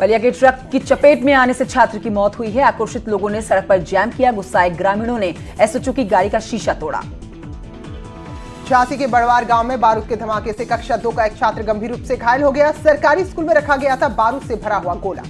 बलिया के ट्रक की चपेट में आने से छात्र की मौत हुई है। आक्रोशित लोगों ने सड़क पर जैम किया। गुस्साए ग्रामीणों ने एसएचओ की गाड़ी का शीशा तोड़ा। झांसी के बड़वार गांव में बारूद के धमाके से कक्षा 2 का एक छात्र गंभीर रूप से घायल हो गया। सरकारी स्कूल में रखा गया था बारूद से भरा हुआ गोला।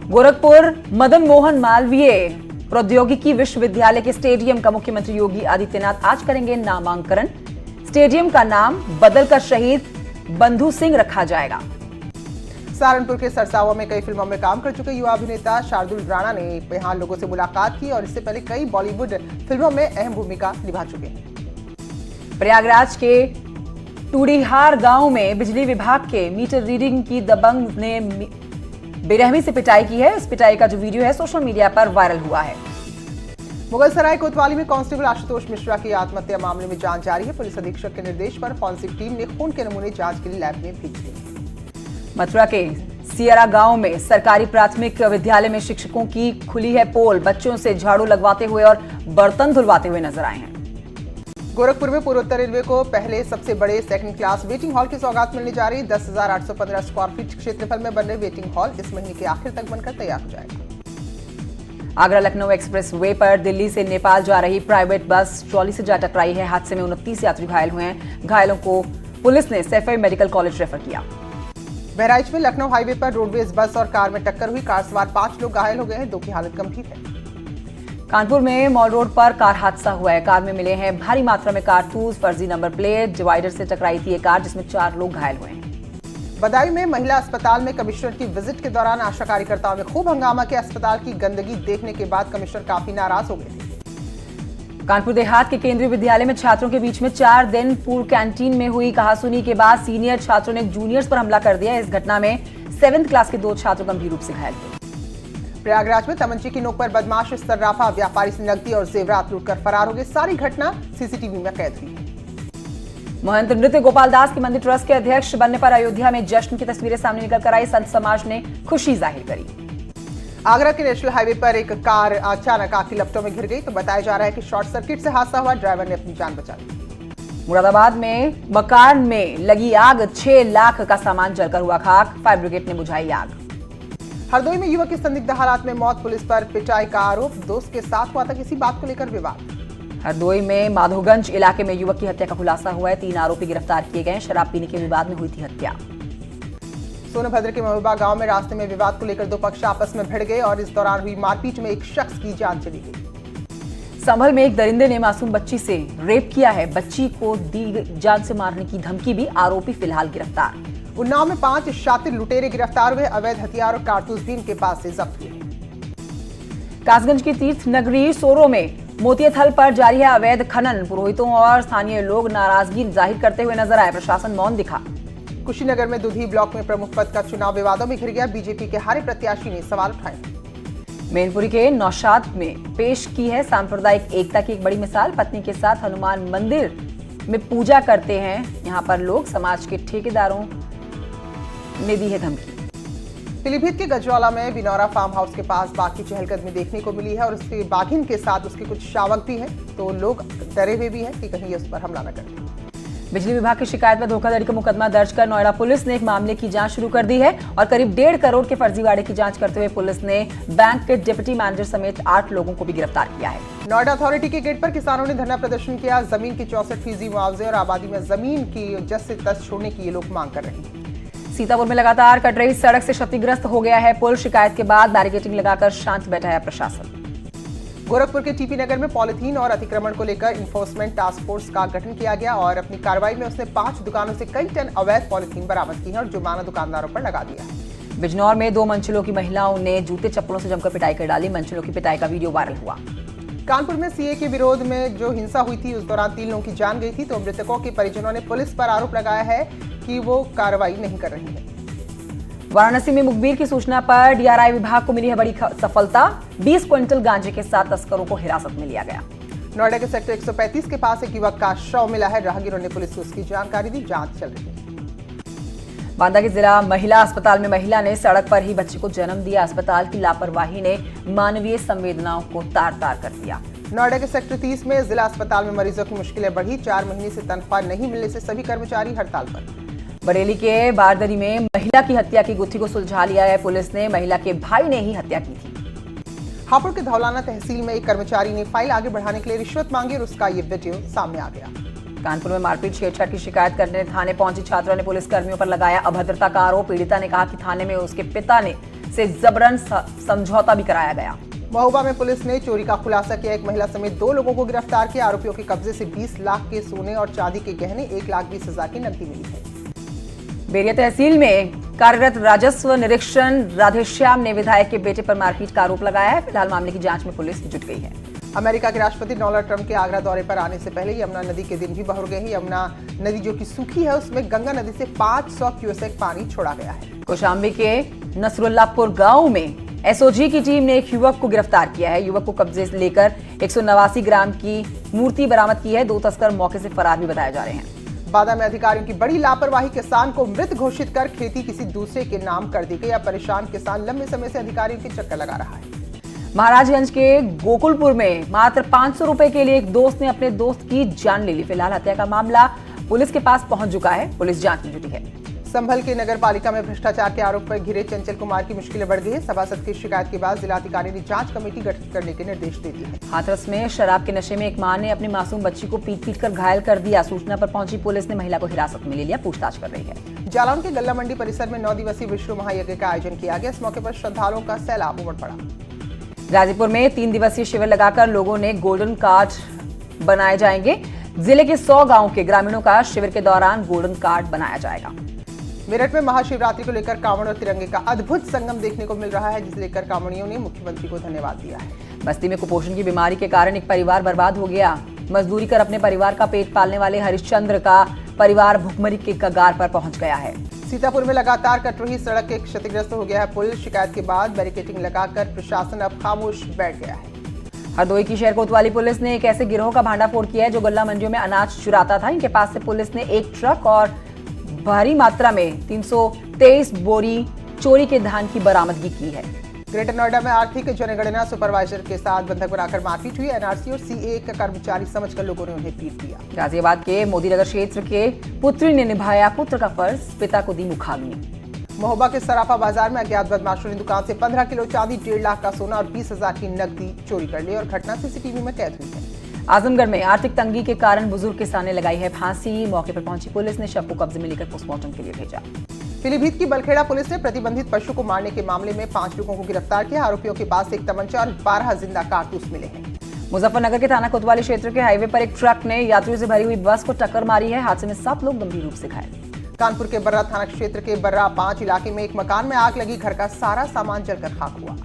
गोरखपुर मदन मोहन मालवीय प्रौद्योगिकी विश्वविद्यालय के स्टेडियम का मुख्यमंत्री योगी आदित्यनाथ आज करेंगे नामांकन। स्टेडियम का नाम बदलकर शहीद बंधु सिंह रखा जाएगा। सहारनपुर के सरसावा में कई फिल्मों में काम कर चुके युवा अभिनेता शार्दुल राणा ने यहां लोगों से मुलाकात की और इससे पहले कई बॉलीवुड फिल्मों में अहम भूमिका निभा चुके हैं। प्रयागराज के टूडीहार गांव में बिजली विभाग के मीटर रीडिंग की दबंग ने बेरहमी से पिटाई की है। इस पिटाई का जो वीडियो है सोशल मीडिया पर वायरल हुआ है। मुगलसराय कोतवाली में कांस्टेबल आशुतोष मिश्रा की आत्महत्या मामले में जांच जारी है। पुलिस अधीक्षक के निर्देश पर फॉरेंसिक टीम ने खून के नमूने जांच के लिए लैब में भेज दिए। मथुरा के सियरा गांव में सरकारी प्राथमिक विद्यालय में शिक्षकों की खुली है पोल। बच्चों से झाड़ू लगवाते हुए और बर्तन धुलवाते हुए नजर आए हैं। गोरखपुर में पूर्वोत्तर रेलवे को पहले सबसे बड़े सेकंड क्लास वेटिंग हॉल की सौगात मिलने जा रही। 10,815 स्क्वायर फीट क्षेत्रफल में बन रहे वेटिंग हॉल इस महीने के आखिर तक बनकर तैयार हो जाएगा। आगरा लखनऊ एक्सप्रेस वे पर दिल्ली से नेपाल जा रही प्राइवेट बस ट्रॉली से जा टकराई है। हादसे में 29 यात्री घायल हुए हैं। घायलों को पुलिस ने सैफई मेडिकल कॉलेज रेफर किया। बहराइच में लखनऊ हाईवे पर रोडवेज बस और कार में टक्कर हुई। कार सवार 5 लोग घायल हो गए हैं। 2 की हालत गंभीर है। कानपुर में मॉल रोड पर कार हादसा हुआ है। कार में मिले हैं भारी मात्रा में कारतूस, फर्जी नंबर प्लेट। डिवाइडर से टकराई थी एक कार जिसमें 4 लोग घायल हुए हैं। बदायूं में महिला अस्पताल में कमिश्नर की विजिट के दौरान आशा कार्यकर्ताओं ने खूब हंगामा किया। अस्पताल की गंदगी देखने के बाद कमिश्नर काफी नाराज हो गए थे। कानपुर देहात के केंद्रीय विद्यालय में छात्रों के बीच में 4 दिन पूर्व कैंटीन में हुई कहासुनी के बाद सीनियर छात्रों ने जूनियर्स पर हमला कर दिया। इस घटना में 7th क्लास के 2 छात्र गंभीर रूप से घायल हुए। प्रयागराज में तमंचे की नोक पर बदमाश सर्राफा व्यापारी से नकदी और जेवरात लूटकर फरार हो गए। सारी घटना सीसीटीवी में कैद हुई। महंत नृत्य गोपाल दास के मंदिर ट्रस्ट के अध्यक्ष बनने पर अयोध्या में जश्न की तस्वीरें सामने निकलकर आई। संत समाज ने खुशी जाहिर करी। आगरा के नेशनल हाईवे पर एक कार अचानक आग की लपटों में घिर गई तो बताया जा रहा है कि शॉर्ट सर्किट से हादसा हुआ। ड्राइवर ने अपनी जान बचा ली। मुरादाबाद में मकान में लगी आग, 6 लाख का सामान जलकर हुआ खाक। फायर ब्रिगेड ने बुझाई आग। हरदोई में युवक की संदिग्ध हालात में मौत। पुलिस पर पिटाई का आरोप। दोस्त के साथ हुआ था किसी बात को लेकर विवाद। हरदोई में माधोगंज इलाके में युवक की हत्या का खुलासा हुआ है। 3 आरोपी गिरफ्तार किए गए। शराब पीने के विवाद में हुई थी हत्या। सोनभद्र के महबूबा गांव में रास्ते में विवाद को लेकर 2 पक्ष आपस में भिड़ गए और इस दौरान हुई मारपीट में एक शख्स की जान चली गई। संभल में एक दरिंदे ने मासूम बच्ची से रेप किया है। बच्ची को दी जान से मारने की धमकी भी। आरोपी फिलहाल गिरफ्तार। उन्नाव में 5 शातिर लुटेरे गिरफ्तार हुए। अवैध हथियार और कारतूस भी इनके पास से जब्त हुए। कासगंज की तीर्थ नगरी सोरो में मोतियाथल पर जारी है अवैध खनन। पुरोहितों और स्थानीय लोग नाराजगी जाहिर करते हुए नजर आए। प्रशासन मौन दिखा। कुशीनगर में दुधी ब्लॉक में प्रमुख पद का चुनाव विवादों में घिर गया। बीजेपी के हारे प्रत्याशी ने सवाल उठाए। मैनपुरी के नौशाद में पेश की है सांप्रदायिक एकता की एक बड़ी मिसाल। पत्नी के साथ हनुमान मंदिर में पूजा करते हैं यहां पर लोग। समाज के ठेकेदारों ने दी है धमकी। पीलीभीत के गजवाला में बिनौरा फार्म हाउस के पास बाघ की चहलकदमी देखने को मिली है और उसके बाघिन के साथ उसके कुछ शावक भी हैं। तो लोग डरे हुए भी हैं कि कहीं उस पर हमला न करें। बिजली विभाग की शिकायत पर धोखाधड़ी का मुकदमा दर्ज कर नोएडा पुलिस ने एक मामले की जांच शुरू कर दी है और करीब 1.5 करोड़ के फर्जीवाड़े की जांच करते हुए पुलिस ने बैंक के डिप्टी मैनेजर समेत 8 लोगों को भी गिरफ्तार किया है। नोएडा अथॉरिटी के गेट पर किसानों ने धरना प्रदर्शन किया। जमीन की 64% मुआवजे और आबादी में जमीन की जस से तस छोड़ने की ये लोग मांग कर रहे हैं। सीतापुर में लगातार कट रही सड़क से क्षतिग्रस्त हो गया है पुल। शिकायत के बाद बैरिकेडिंग लगाकर शांत बैठा है प्रशासन। गोरखपुर के टीपी नगर में पॉलिथीन और अतिक्रमण को लेकर इन्फोर्समेंट टास्क फोर्स का गठन किया गया और अपनी कार्रवाई में उसने 5 दुकानों से कई टन अवैध पॉलिथीन बरामद की है और जुर्माना दुकानदारों पर लगा दिया है। बिजनौर में 2 मंजिलों की महिलाओं ने जूते चप्पलों से जमकर पिटाई कर डाली। मंजिलों की पिटाई का वीडियो वायरल हुआ। कानपुर में सीए के विरोध में जो हिंसा हुई थी उस दौरान 3 लोगों की जान गई थी। तो मृतकों के परिजनों ने पुलिस पर आरोप लगाया है कि वो कार्रवाई नहीं कर रही है। वाराणसी में मुखबिर की सूचना पर डीआरआई विभाग को मिली है बड़ी सफलता। 20 क्विंटल गांजे के साथ तस्करों को हिरासत में लिया गया। नोएडा के सेक्टर 135 के पास एक युवक का शव मिला है। राहगीरों ने पुलिस को उसकी जानकारी दी। जांच चल रही है। बांदा के जिला महिला अस्पताल में महिला ने सड़क पर ही बच्चे को जन्म दिया। अस्पताल की लापरवाही ने मानवीय संवेदनाओं को तार-तार कर दिया। नोएडा के सेक्टर 30 में जिला अस्पताल में मरीजों की मुश्किलें बढ़ी। 4 महीने से तनख्वाह नहीं मिलने से सभी कर्मचारी हड़ताल पर। बरेली के बारदरी में महिला की हत्या की गुत्थी को सुलझा लिया है पुलिस ने। महिला के भाई ने ही हत्या की थी। हापुड़ के धौलाना तहसील में एक कर्मचारी ने फाइल आगे बढ़ाने के लिए रिश्वत मांगी और उसका ये वीडियो सामने आ गया। कानपुर में मारपीट छेड़छाड़ की शिकायत करने थाने पहुंची छात्रा ने पुलिस कर्मियों पर लगाया अभद्रता का आरोप। पीड़िता ने कहा कि थाने में उसके पिता ने से जबरन समझौता भी कराया गया। महोबा में पुलिस ने चोरी का खुलासा किया। एक महिला समेत 2 लोगों को गिरफ्तार किया। आरोपियों के कब्जे से 20 लाख के सोने और चांदी के गहने, 1,20,000 की नकदी मिली है। बेरिया तहसील में कार्यरत राजस्व निरीक्षण राधेश्याम ने विधायक के बेटे पर मारपीट का आरोप लगाया है। फिलहाल मामले की जांच में पुलिस जुट गई है। अमेरिका के राष्ट्रपति डोनाल्ड ट्रंप के आगरा दौरे पर आने से पहले यमुना नदी के दिन भी बहुर गए हैं। यमुना नदी जो कि सूखी है, उसमें गंगा नदी से 500 क्यूसेक पानी छोड़ा गया है। कौशाम्बी के नसरुल्लापुर गांव में एसओजी की टीम ने एक युवक को गिरफ्तार किया है। युवक को कब्जे से लेकर 189 ग्राम की मूर्ति बरामद की है। 2 तस्कर मौके से फरार भी बताए जा रहे हैं। बादा में अधिकारियों की बड़ी लापरवाही, किसान को मृत घोषित कर खेती किसी दूसरे के नाम कर दी गई। अब परेशान किसान लंबे समय से अधिकारियों के चक्कर लगा रहा है। महाराजगंज के गोकुलपुर में मात्र 500 रुपए के लिए एक दोस्त ने अपने दोस्त की जान ले ली। फिलहाल हत्या का मामला पुलिस के पास पहुंच चुका है। पुलिस जांच में जुटी है। संभल के नगर पालिका में भ्रष्टाचार के आरोप पर घिरे चंचल कुमार की मुश्किलें बढ़ गई है। सभासद की शिकायत के बाद जिलाधिकारी ने जांच कमेटी गठित करने के निर्देश दे दिए हैं। हाथरस में शराब के नशे में एक मां ने अपनी मासूम बच्ची को पीट कर घायल कर दिया। सूचना पर पहुंची पुलिस ने महिला को हिरासत में ले लिया, पूछताछ कर रही है। जालौन के गल्ला मंडी परिसर में 9 दिवसीय विश्व महायज्ञ का आयोजन किया गया। इस मौके पर श्रद्धालुओं का सैलाब उमड़ पड़ा। गाजीपुर में 3 दिवसीय शिविर लगाकर लोगों ने गोल्डन कार्ड बनाए जाएंगे। जिले के 100 गांवों के ग्रामीणों का शिविर के दौरान गोल्डन कार्ड बनाया जाएगा। मेरठ में महाशिवरात्रि को लेकर कांवड़ और तिरंगे का अद्भुत संगम देखने को मिल रहा है, जिसे लेकर कांवड़ियों ने मुख्यमंत्री को धन्यवाद दिया है। बस्ती में कुपोषण की बीमारी के कारण एक परिवार बर्बाद हो गया। मजदूरी कर अपने परिवार का पेट पालने वाले हरिश्चंद्र का परिवार भुखमरी के कगार पर पहुंच गया है। सीतापुर में लगातार कट रही सड़क के क्षतिग्रस्त हो गया है पुल। शिकायत के बाद बैरिकेडिंग लगाकर प्रशासन अब खामोश बैठ गया है। हरदोई की शहर कोतवाली पुलिस ने एक ऐसे गिरोह का भांडाफोड़ किया है जो गल्ला मंडियों में अनाज चुराता था। इनके पास से पुलिस ने एक ट्रक और भारी मात्रा में 323 बोरी चोरी के धान की बरामदगी की है। ग्रेटर नोएडा में आर्थिक जनगणना सुपरवाइजर के साथ बंधक बनाकर मारपीट हुई। एनआरसी और सीए का कर्मचारी समझकर लोगों ने उन्हें पीट दिया। गाजियाबाद के मोदीनगर क्षेत्र के पुत्री ने निभाया पुत्र का फर्ज, पिता को दी मुखाग्नि। महोबा के सराफा बाजार में अज्ञात बदमाशों ने दुकान से 15 किलो चांदी, 1.5 लाख का सोना और 20,000 की नकदी चोरी कर ली और घटना सीसीटीवी में कैद हुई है। आजमगढ़ में आर्थिक तंगी के कारण बुजुर्ग किसान ने लगाई है फांसी। मौके पर पहुंची पुलिस ने शव को कब्जे में लेकर पोस्टमार्टम के लिए भेजा। पीलीभीत की बलखेड़ा पुलिस ने प्रतिबंधित पशु को मारने के मामले में 5 लोगों को गिरफ्तार किया। आरोपियों के पास एक तमंचा और 12 जिंदा कारतूस मिले हैं। मुजफ्फरनगर के थाना कोतवाली क्षेत्र के हाईवे पर एक ट्रक ने यात्रियों से भरी हुई बस को टक्कर मारी है। हादसे में 7 लोग गंभीर रूप से घायल। कानपुर के बर्रा थाना क्षेत्र के बर्रा 5 इलाके में एक मकान में आग लगी। घर का सारा सामान जलकर खाक हुआ।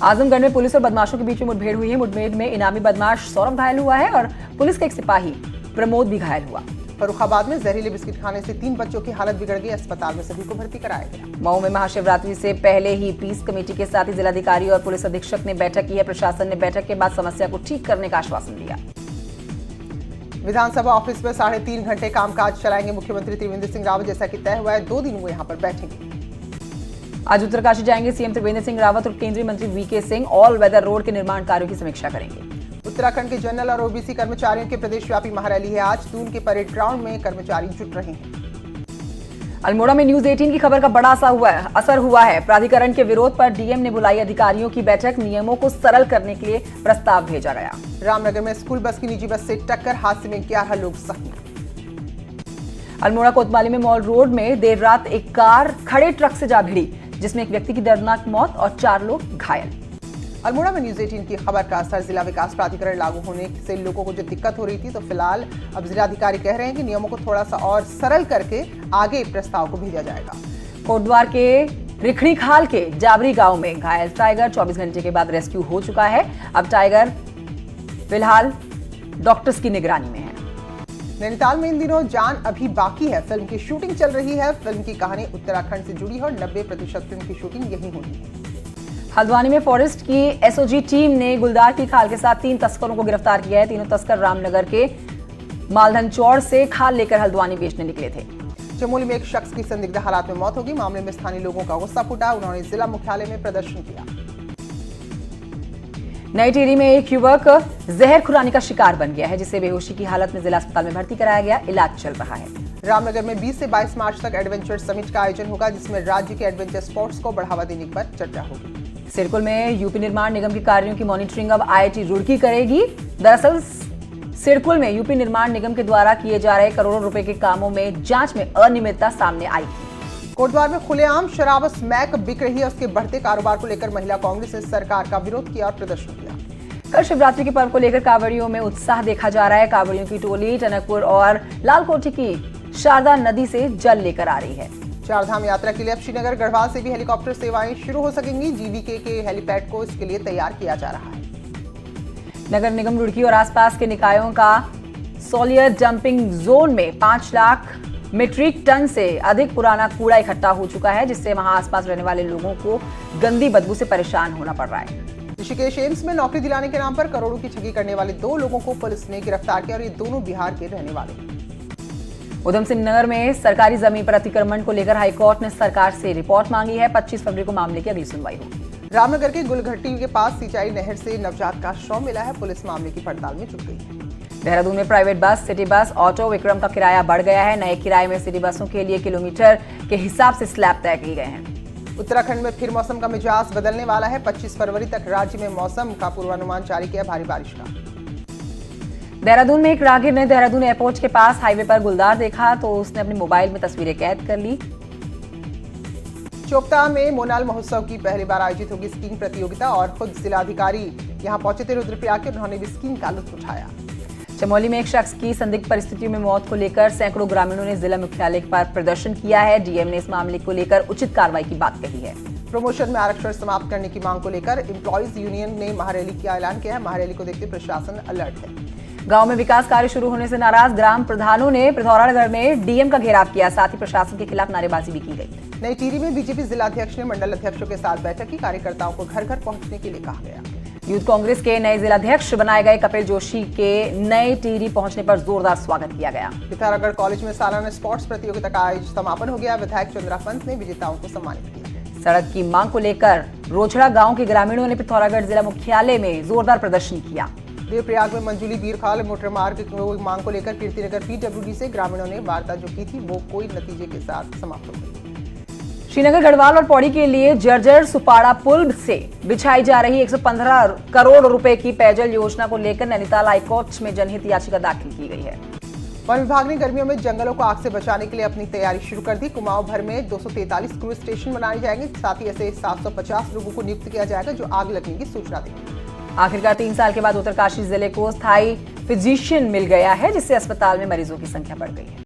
आजमगढ़ में पुलिस और बदमाशों के बीच में मुठभेड़ हुई है। मुठभेड़ में इनामी बदमाश सौरभ घायल हुआ है और पुलिस के एक सिपाही प्रमोद भी घायल हुआ। फर्रुखाबाद में जहरीले बिस्किट खाने से 3 बच्चों की हालत बिगड़ गई। अस्पताल में सभी को भर्ती कराया गया। मऊ में महाशिवरात्रि से पहले ही पीस कमेटी के साथ ही जिलाधिकारी और पुलिस अधीक्षक ने बैठक की है। प्रशासन ने बैठक के बाद समस्या को ठीक करने का आश्वासन दिया। विधानसभा ऑफिस में 3.5 घंटे कामकाज चलाएंगे मुख्यमंत्री त्रिवेंद्र सिंह रावत। जैसा कि तय हुआ है, 2 दिन वो यहाँ पर बैठेंगे। आज उत्तरकाशी जाएंगे सीएम त्रिवेंद्र सिंह रावत और केंद्रीय मंत्री VK Singh all weather road के निर्माण कार्यों की समीक्षा करेंगे। उत्तराखंड के जनरल और ओबीसी कर्मचारियों के प्रदेशव्यापी महारैली है आज। दून के परेड ग्राउंड में कर्मचारी जुट रहे हैं। अल्मोड़ा में न्यूज 18 की खबर का बड़ा असर हुआ है। प्राधिकरण के विरोध पर डीएम ने बुलाई अधिकारियों की बैठक। नियमों को सरल करने के लिए प्रस्ताव भेजा गया। रामनगर में स्कूल बस की निजी बस से टक्कर, हादसे में 11 लोग जख्मी। अल्मोड़ा कोतवाली में मॉल रोड में देर रात एक कार खड़े ट्रक से जा भिड़ी, जिसमें एक व्यक्ति की दर्दनाक मौत और 4 लोग घायल। अल्मोड़ा में न्यूज 18 की खबर का असर। जिला विकास प्राधिकरण लागू होने से लोगों को जो दिक्कत हो रही थी, तो फिलहाल अब जिलाधिकारी कह रहे हैं कि नियमों को थोड़ा सा और सरल करके आगे प्रस्ताव को भेजा जाएगा। कोटद्वार के रिखणी खाल के जाबरी गांव में घायल टाइगर 24 घंटे के बाद रेस्क्यू हो चुका है। अब टाइगर फिलहाल डॉक्टर्स की निगरानी में है। नैनीताल में इन दिनों जान अभी बाकी है। फिल्म की शूटिंग चल रही है। फिल्म की कहानी उत्तराखंड से जुड़ी है और 90% फिल्म की शूटिंग यहीं होनी है। हल्द्वानी में फॉरेस्ट की एसओजी टीम ने गुलदार की खाल के साथ 3 तस्करों को गिरफ्तार किया है। तीनों तस्कर रामनगर के मालधन चौड़ से खाल लेकर हल्द्वानी बेचने निकले थे। चमोली में एक शख्स की संदिग्ध हालात में मौत होगी। मामले में स्थानीय लोगों का गुस्सा फूटा। उन्होंने जिला मुख्यालय में प्रदर्शन किया। नई टिहरी में एक युवक जहर खुरानी का शिकार बन गया है, जिसे बेहोशी की हालत में जिला अस्पताल में भर्ती कराया गया। इलाज चल रहा है। रामनगर में 20 से 22 मार्च तक एडवेंचर समिट का आयोजन होगा, जिसमें राज्य के एडवेंचर स्पोर्ट्स को बढ़ावा देने पर चर्चा होगी। सिरकुल में यूपी निर्माण निगम के कार्यों की मॉनिटरिंग अब IIT रुड़की करेगी। दरअसल सिरकुल में यूपी निर्माण निगम के द्वारा किए जा रहे करोड़ों रुपए के कामों में जांच में अनियमितता सामने आई थी। कोटद्वार में खुलेआम शराब स्मैक बिक रही है, उसके बढ़ते कारोबार को लेकर महिला कांग्रेस ने सरकार का विरोध किया और प्रदर्शन किया। कल शिवरात्रि के पर्व को लेकर कांवड़ियों में उत्साह देखा जा रहा है। कांवड़ियों की टोली टनकपुर और लालकोठी की शारदा नदी से जल लेकर आ रही है। चारधाम यात्रा के लिए अब श्रीनगर गढ़वाल से भी हेलीकॉप्टर सेवाएं शुरू हो सकेंगी। जीवीके के हेलीपैड को इसके लिए तैयार किया जा रहा है। नगर निगम रुड़की और आसपास के निकायों का सोलियर डंपिंग जोन में 5 लाख मीट्रिक टन से अधिक पुराना कूड़ा इकट्ठा हो चुका है, जिससे वहां आसपास रहने वाले लोगों को गंदी बदबू से परेशान होना पड़ रहा है। ऋषिकेश एम्स में नौकरी दिलाने के नाम पर करोड़ों की ठगी करने वाले 2 लोगों को पुलिस ने गिरफ्तार किया और ये दोनों बिहार के रहने वाले। उधम सिंह नगर में सरकारी जमीन पर अतिक्रमण को लेकर हाईकोर्ट ने सरकार से रिपोर्ट मांगी है। 25 फरवरी को मामले की अगली सुनवाई होगी। रामनगर के गुलघट्टी के पास सिंचाई नहर से नवजात का शव मिला है। पुलिस मामले की पड़ताल में जुट गई है। देहरादून में private bus, city bus, auto, Vikram का किराया बढ़ गया है। नए किराए में सिटी बसों के लिए किलोमीटर के हिसाब से स्लैब तय किए गए हैं। उत्तराखंड में फिर मौसम का मिजाज बदलने वाला है। 25 फरवरी तक राज्य में मौसम का पूर्वानुमान जारी किया भारी बारिश का। देहरादून में एक राहगीर ने देहरादून एयरपोर्ट के पास हाईवे पर गुलदार देखा तो उसने अपने मोबाइल में तस्वीरें कैद कर ली। चोपता में मोनाल महोत्सव की पहली बार आयोजित होगी स्कीइंग प्रतियोगिता और खुद जिलाधिकारी यहां पहुंचे थे रुद्रप्रयाग के, उन्होंने भी स्कीइंग का लुत्फ उठाया। चमोली में एक शख्स की संदिग्ध परिस्थितियों में मौत को लेकर सैकड़ों ग्रामीणों ने जिला मुख्यालय पर प्रदर्शन किया है। डीएम ने इस मामले को लेकर उचित कार्रवाई की बात कही है। प्रमोशन में आरक्षण समाप्त करने की मांग को लेकर एम्प्लॉइज यूनियन ने महारैली का ऐलान किया है। महारैली को देखते प्रशासन अलर्ट है। गांव में विकास कार्य शुरू होने से नाराज ग्राम प्रधानों ने पिथौरागढ़ में डीएम का घेराव किया, साथ ही प्रशासन के खिलाफ नारेबाजी भी की गई। नई टिहरी में बीजेपी जिलाध्यक्ष ने मंडल अध्यक्षों के साथ बैठक की। कार्यकर्ताओं को घर घर पहुंचने के लिए कहा गया। यूथ कांग्रेस के नए जिलाध्यक्ष बनाए गए कपिल जोशी के नए टिहरी पहुंचने पर जोरदार स्वागत किया गया। पिथौरागढ़ कॉलेज में सालाना स्पोर्ट्स प्रतियोगिता का आज समापन हो गया। विधायक चंद्रा पंत ने विजेताओं को सम्मानित किया। सड़क की मांग को लेकर रोछड़ा गांव के ग्रामीणों ने पिथौरागढ़ जिला मुख्यालय में जोरदार प्रदर्शन किया। देवप्रयाग में मंजूली बीरखाल मोटर मार्ग की मांग को लेकर कीर्तिनगर PWD से ग्रामीणों ने वार्ता जो की थी वो कोई नतीजे के साथ समाप्त हो गई। श्रीनगर गढ़वाल और पौड़ी के लिए जर्जर सुपाड़ा पुल से बिछाई जा रही 115 करोड़ रुपए की पेयजल योजना को लेकर नैनीताल हाईकोर्ट में जनहित याचिका दाखिल की गई है। वन विभाग ने गर्मियों में जंगलों को आग से बचाने के लिए अपनी तैयारी शुरू कर दी। कुमाऊं भर में 243 क्रूज स्टेशन बनाए जाएंगे। साथ ही ऐसे 750 लोगों को नियुक्त किया जाएगा जो आग लगने की सूचना देंगे। आखिरकार 3 साल के बाद उत्तरकाशी जिले को स्थायी फिजिशियन मिल गया है, जिससे अस्पताल में मरीजों की संख्या बढ़ गई है।